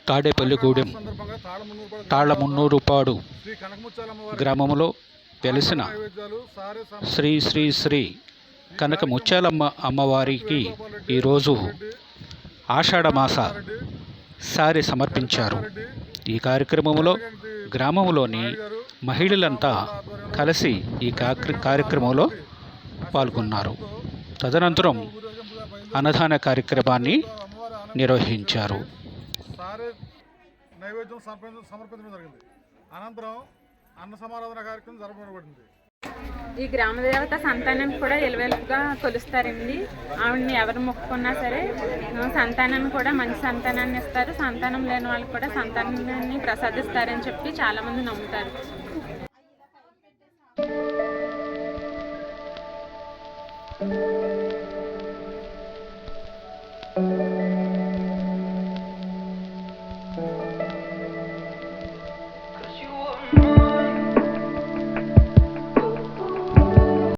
తాడేపల్లిగూడెం తాళ్లమున్నూరుపాడు గ్రామంలో వెలిసిన శ్రీ శ్రీ శ్రీ కనక ముత్యాలమ్మ అమ్మవారికి ఈరోజు ఆషాఢమాస సారి సమర్పించారు. ఈ కార్యక్రమంలో గ్రామంలోని మహిళలంతా కలిసి ఈ కార్యక్రమంలో పాల్గొన్నారు. తదనంతరం అన్నదాన కార్యక్రమాన్ని నిర్వహించారు. నైవేద్యం సమర్పించడం జరిగింది. అనంతరం అన్న సమారాధన కార్యక్రమం జరపబడింది. ఈ గ్రామ దేవత సంతానాన్ని కూడా ఎలువెలుపుగా కొలుస్తారండి. ఆవిడని ఎవరు మొక్కుకున్నా సరే సంతానాన్ని కూడా మంచి సంతానాన్ని ఇస్తారు. సంతానం లేని వాళ్ళకి కూడా సంతానాన్ని ప్రసాదిస్తారని చెప్పి చాలామంది నమ్ముతారు.